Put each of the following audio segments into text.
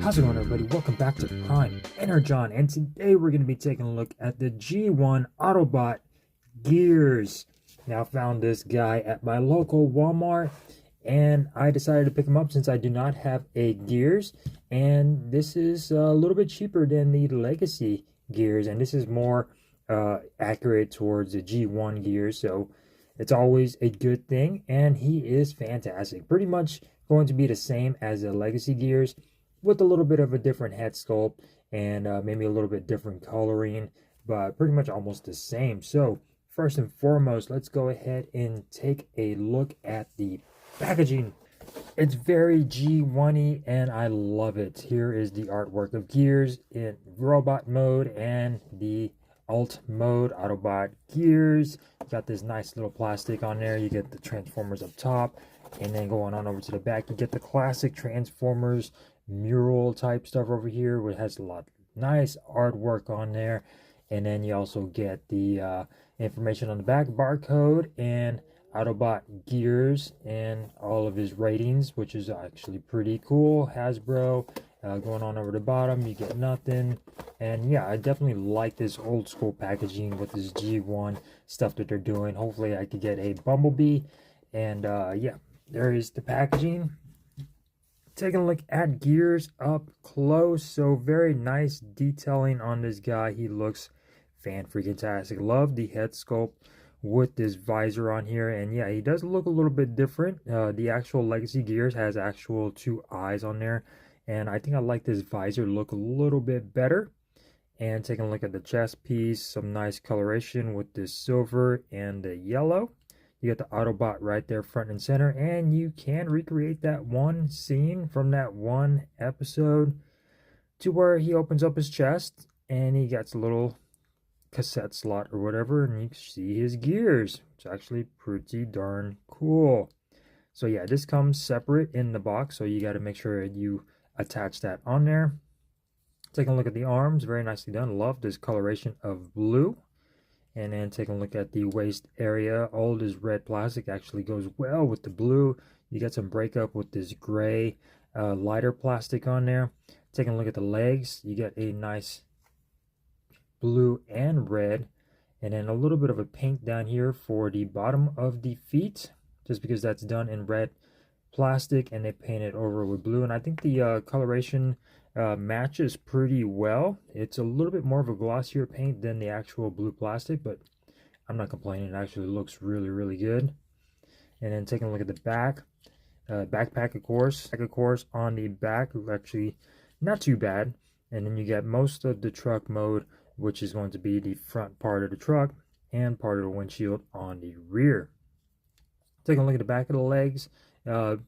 How's it going, everybody? Welcome back to Prime Energon, and today we're going to be taking a look at the G1 Autobot gears. Now, I found this guy at my local Walmart, and I decided to pick him up since I do not have a gears, and this is a little bit cheaper than the Legacy gears, and this is more accurate towards the G1 gears, so it's always a good thing, and he is fantastic. Pretty much going to be the same as the Legacy gears, with a little bit of a different head sculpt and maybe a little bit different coloring, but pretty much almost the same. So first and foremost, let's go ahead and take a look at the packaging. It's very G1-y and I love it. Here is the artwork of gears in robot mode and the alt mode Autobot gears. Got this nice little plastic on there. You get the Transformers up top, and then going on over to the back, you get the classic Transformers mural type stuff over here, which has a lot of nice artwork on there. And then you also get the information on the back, barcode, and Autobot gears and all of his ratings, which is actually pretty cool. Hasbro. Going on over the bottom, you get nothing. And yeah, I definitely like this old school packaging with this G1 stuff that they're doing. Hopefully I could get a Bumblebee. And yeah, there is the packaging. Taking a look at gears up close. So very nice detailing on this guy. He looks fan-freaking-tastic. Love the head sculpt with this visor on here. And yeah, he does look a little bit different. The actual Legacy gears has actual two eyes on there. And I think I like this visor look a little bit better. And taking a look at the chest piece, some nice coloration with this silver and the yellow. You got the Autobot right there front and center, and you can recreate that one scene from that one episode to where he opens up his chest and he gets a little cassette slot or whatever, and you can see his gears. It's actually pretty darn cool. So yeah, this comes separate in the box, so you got to make sure you attach that on there. Taking a look at the arms, very nicely done. Love this coloration of blue. And then taking a look at the waist area, all this red plastic actually goes well with the blue. You get some breakup with this gray lighter plastic on there. Taking a look at the legs, you get a nice blue and red, and then a little bit of a paint down here for the bottom of the feet, just because that's done in red plastic and they paint it over with blue. And I think the coloration matches pretty well. It's a little bit more of a glossier paint than the actual blue plastic, but I'm not complaining. It actually looks really good. And then taking a look at the back, backpack of course on the back, actually not too bad. And then you get most of the truck mode, which is going to be the front part of the truck and part of the windshield on the rear. Taking a look at the back of the legs,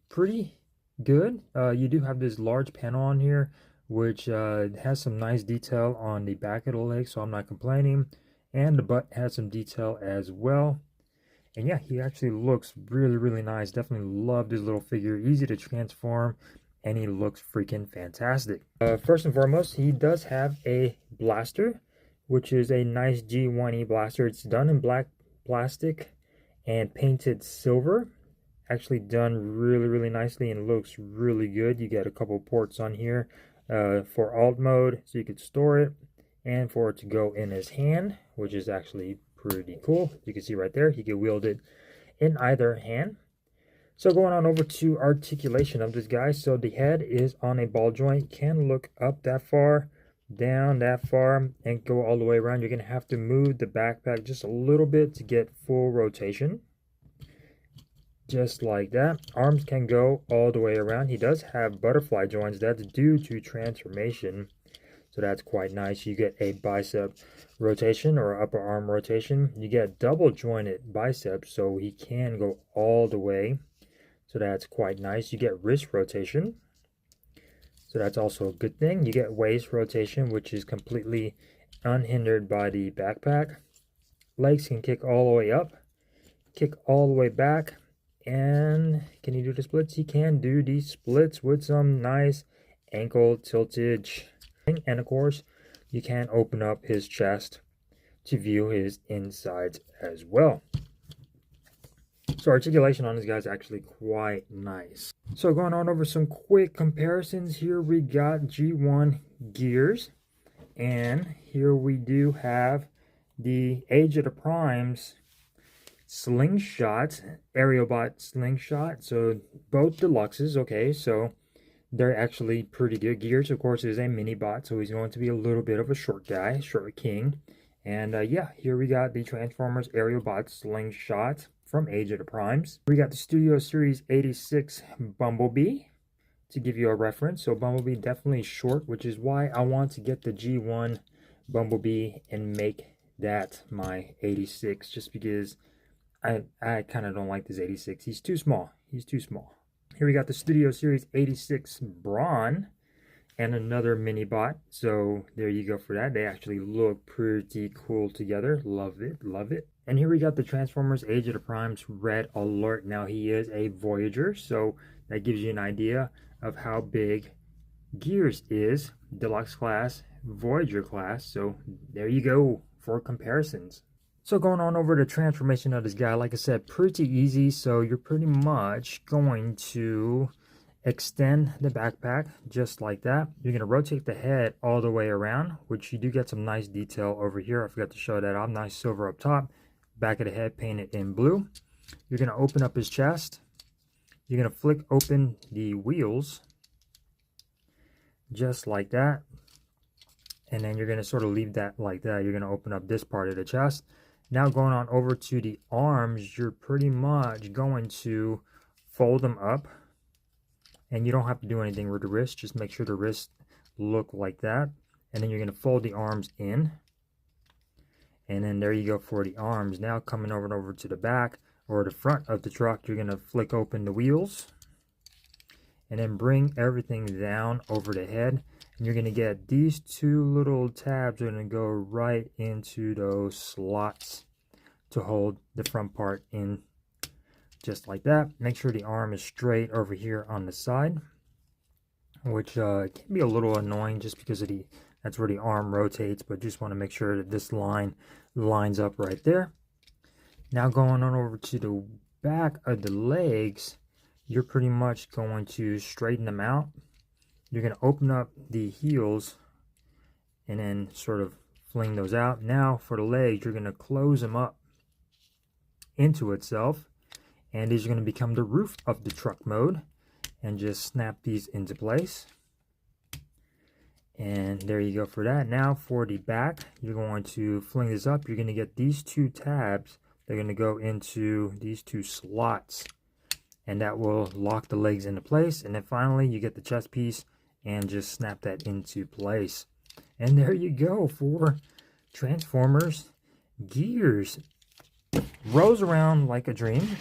pretty good. You do have this large panel on here, which has some nice detail on the back of the leg, so I'm not complaining. And the butt has some detail as well. And yeah, he actually looks really nice. Definitely love this little figure. Easy to transform, and he looks freaking fantastic. First and foremost, he does have a blaster, which is a nice G1-y blaster. It's done in black plastic and painted silver. Actually done really nicely and looks really good. You get a couple ports on here for alt mode, so you could store it, and for it to go in his hand, which is actually pretty cool. You can see right there, he can wield it in either hand. So going on over to articulation of this guy. So the head is on a ball joint. Can look up that far, down that far, and go all the way around. You're going to have to move the backpack just a little bit to get full rotation. Just like that. Arms can go all the way around. He does have butterfly joints. That's due to transformation, so that's quite nice. You get a bicep rotation or upper arm rotation. You get double jointed biceps, so he can go all the way, so that's quite nice. You get wrist rotation, so that's also a good thing. You get waist rotation, which is completely unhindered by the backpack. Legs can kick all the way up. kick all the way back. And can he do the splits? He can do the splits with some nice ankle tiltage. And of course, you can open up his chest to view his insides as well. So articulation on this guy is actually quite nice. So going on over some quick comparisons, here we got G1 gears. And here we do have the Age of the Primes slingshot, Autobot slingshot. So both deluxes, okay, so they're actually pretty good. Gears, of course, is a mini bot, so he's going to be a little bit of a short guy, short king. And yeah, here we got the Transformers Autobot slingshot from Age of the Primes. We got the Studio Series 86 Bumblebee to give you a reference. So Bumblebee definitely short, which is why I want to get the G1 Bumblebee and make that my 86, just because I kind of don't like this 86. He's too small. He's too small. Here we got the Studio Series 86 Brawn and another mini bot. So there you go for that. They actually look pretty cool together. Love it, love it. And here we got the Transformers Age of the Primes Red Alert. Now he is a Voyager, so that gives you an idea of how big Gears is. Deluxe class, Voyager class. So there you go for comparisons. So going on over the transformation of this guy, like I said, pretty easy. So you're pretty much going to extend the backpack just like that. You're going to rotate the head all the way around, which you do get some nice detail over here. I forgot to show that off. Nice silver up top. Back of the head painted in blue. You're going to open up his chest. You're going to flick open the wheels just like that. And then you're going to sort of leave that like that. You're going to open up this part of the chest. Now going on over to the arms, you're pretty much going to fold them up. And you don't have to do anything with the wrist. Just make sure the wrists look like that. And then you're going to fold the arms in. And then there you go for the arms. Now coming over to the back or the front of the truck, you're going to flick open the wheels. And then bring everything down over the head. And you're going to get these two little tabs are going to go right into those slots to hold the front part in just like that. Make sure the arm is straight over here on the side, which can be a little annoying just because of that's where the arm rotates, but just want to make sure that this line lines up right there. Now going on over to the back of the legs, you're pretty much going to straighten them out. You're going to open up the heels and then sort of fling those out. Now for the legs, you're going to close them up into itself. And these are going to become the roof of the truck mode. And just snap these into place. And there you go for that. Now for the back, you're going to fling this up. You're going to get these two tabs. They're going to go into these two slots. And that will lock the legs into place. And then finally, you get the chest piece and just snap that into place. And there you go for Transformers Gears. Rolls around like a dream.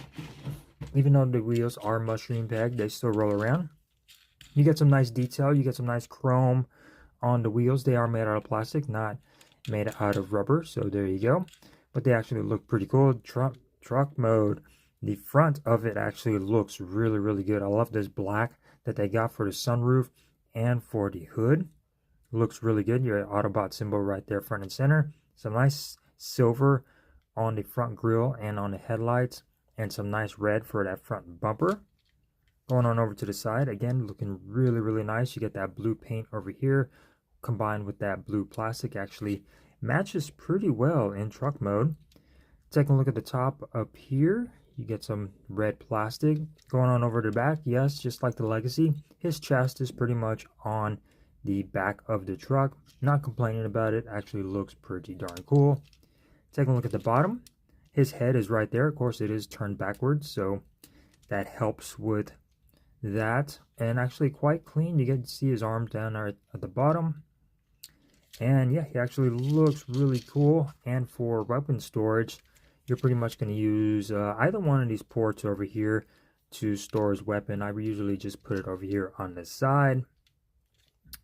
Even though the wheels are mushroom pegged, they still roll around. You get some nice detail. You get some nice chrome on the wheels. They are made out of plastic, not made out of rubber. So there you go. But they actually look pretty cool. Truck mode. The front of it actually looks really, really good. I love this black that they got for the sunroof and for the hood. Looks really good. Your Autobot symbol right there, front and center. Some nice silver on the front grille and on the headlights. And some nice red for that front bumper. Going on over to the side, again, looking really, really nice. You get that blue paint over here combined with that blue plastic. Actually matches pretty well in truck mode. Taking a look at the top up here, you get some red plastic. Going on over to the back, yes, just like the Legacy, his chest is pretty much on the back of the truck. Not complaining about it, actually looks pretty darn cool. Taking a look at the bottom, his head is right there. Of course, it is turned backwards, so that helps with that. And actually quite clean. You get to see his arms down there at the bottom. And yeah, he actually looks really cool. And for weapon storage, you're pretty much going to use either one of these ports over here to store his weapon. I usually just put it over here on the side.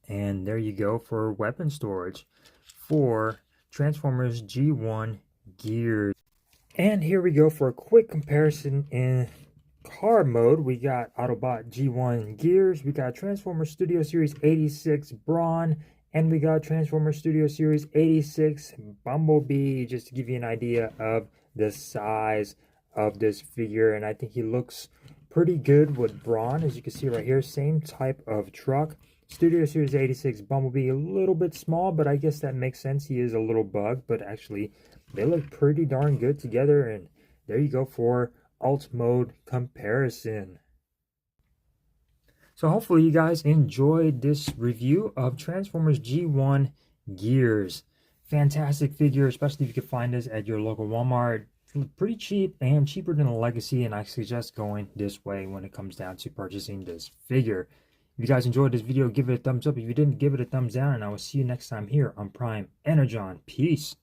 And there you go for weapon storage for Transformers G1 Gears. And here we go for a quick comparison in car mode. We got Autobot G1 Gears, we got Transformer Studio Series 86 Brawn, and we got Transformer Studio Series 86 Bumblebee, just to give you an idea of the size of this figure. And I think he looks pretty good with Brawn, as you can see right here. Same type of truck. Studio Series 86 Bumblebee, a little bit small, but I guess that makes sense. He is a little bug, but actually they look pretty darn good together. And there you go for alt mode comparison. So hopefully you guys enjoyed this review of Transformers G1 Gears. Fantastic figure, especially if you could find this at your local Walmart. Pretty cheap and cheaper than the Legacy, and I suggest going this way when it comes down to purchasing this figure. If you guys enjoyed this video, give it a thumbs up. If you didn't, give it a thumbs down, and I will see you next time here on Prime Energon. Peace.